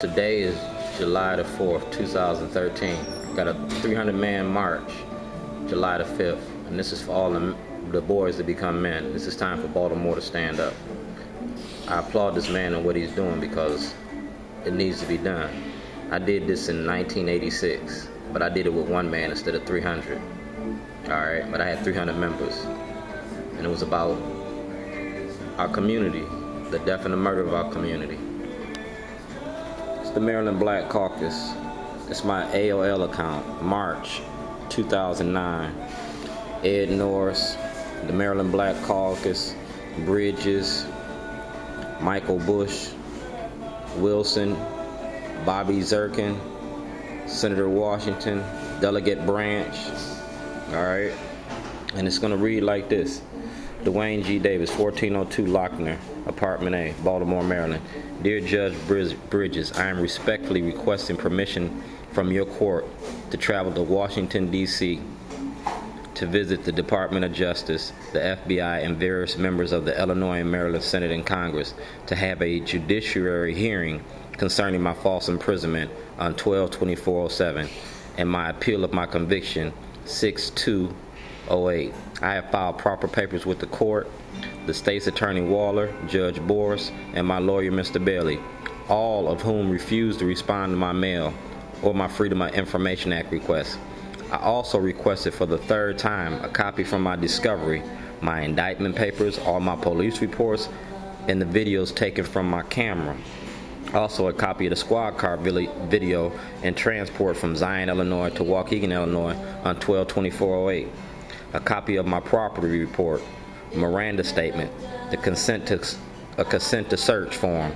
Today is July the 4th, 2013. Got a 300-man march, July the 5th, and this is for all the boys to become men. This is time for Baltimore to stand up. I applaud this man and what he's doing because it needs to be done. I did this in 1986, but I did it with one man instead of 300. Alright, but I had 300 members, and it was about our community, the death and the murder of our community. The Maryland Black Caucus. It's my AOL account, March 2009. Ed Norris, the Maryland Black Caucus, Bridges, Michael Bush, Wilson, Bobby Zirkin, Senator Washington, Delegate Branch. Alright, and it's going to read like this. Dwayne G. Davis, 1402 Lochner, Apartment A, Baltimore, Maryland. Dear Judge Bridges, I am respectfully requesting permission from your court to travel to Washington, D.C. to visit the Department of Justice, the FBI, and various members of the Illinois and Maryland Senate and Congress to have a judiciary hearing concerning my false imprisonment on 12/24/07 and my appeal of my conviction 6/2/08. I have filed proper papers with the court, the state's attorney Waller, Judge Boris, and my lawyer Mr. Bailey, all of whom refused to respond to my mail or my Freedom of Information Act request. I also requested for the third time a copy from my discovery, my indictment papers, all my police reports, and the videos taken from my camera. Also a copy of the squad car video and transport from Zion, Illinois to Waukegan, Illinois on 12/24/08. A copy of my property report, Miranda statement, a consent to search form,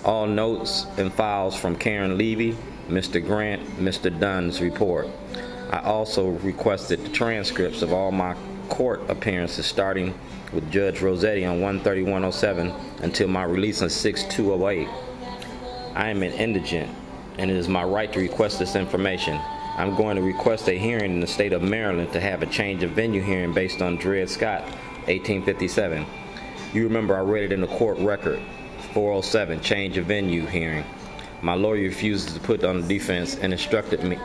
all notes and files from Karen Levy, Mr. Grant, Mr. Dunn's report. I also requested the transcripts of all my court appearances starting with Judge Rossetti on 1/31/07 until my release on 6/2/08. I am an indigent, and it is my right to request this information. I'm going to request a hearing in the state of Maryland to have a change of venue hearing based on Dred Scott, 1857. You remember I read it in the court record, 407, change of venue hearing. My lawyer refuses to put on the defense and instructed me.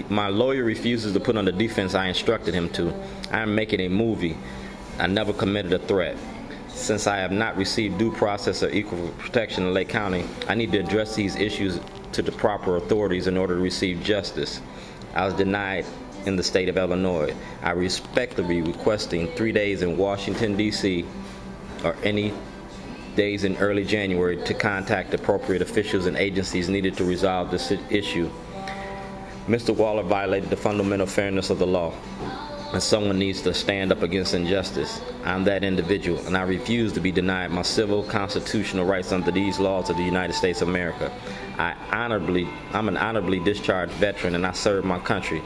My lawyer refuses to put on the defense I instructed him to. I am making a movie. I never committed a threat. Since I have not received due process or equal protection in Lake County, I need to address these issues to the proper authorities in order to receive justice. I was denied in the state of Illinois. I respectfully requesting 3 days in Washington, D.C. or any days in early January to contact appropriate officials and agencies needed to resolve this issue. Mr. Waller violated the fundamental fairness of the law, and someone needs to stand up against injustice. I'm that individual, and I refuse to be denied my civil constitutional rights under these laws of the United States of America. I'm an honorably discharged veteran, and I serve my country.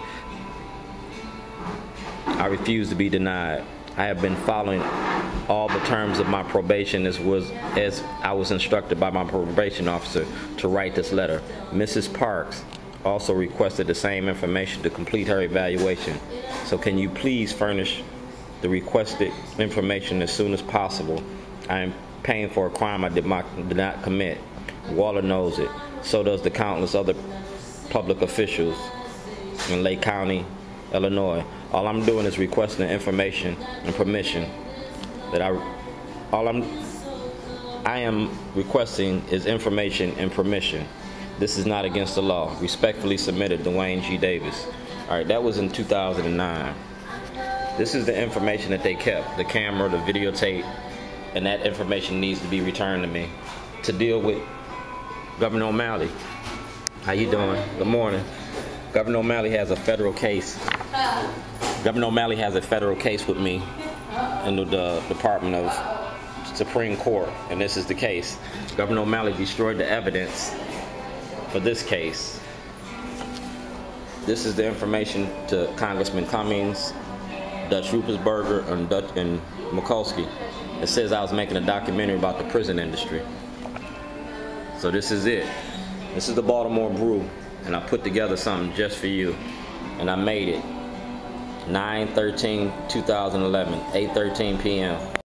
I refuse to be denied. I have been following all the terms of my probation as I was instructed by my probation officer to write this letter. Mrs. Parks also requested the same information to complete her evaluation. So can you please furnish the requested information as soon as possible? I am paying for a crime I did not commit. Waller knows it. So does the countless other public officials in Lake County, Illinois. All I'm doing is requesting information and permission. I am requesting is information and permission. This is not against the law. Respectfully submitted, Dwayne G. Davis. Alright, that was in 2009. This is the information that they kept, the camera, the videotape, and that information needs to be returned to me to deal with Governor O'Malley. How you doing? Good morning. Governor O'Malley has a federal case. Governor O'Malley has a federal case with me in the Department of Supreme Court, and this is the case. Governor O'Malley destroyed the evidence for this case. This is the information to Congressman Cummings, Dutch Ruppersberger, and Mikulski. It says I was making a documentary about the prison industry. So this is it. This is the Baltimore Brew, and I put together something just for you, and I made it. 9/13/2011, 8:13 p.m.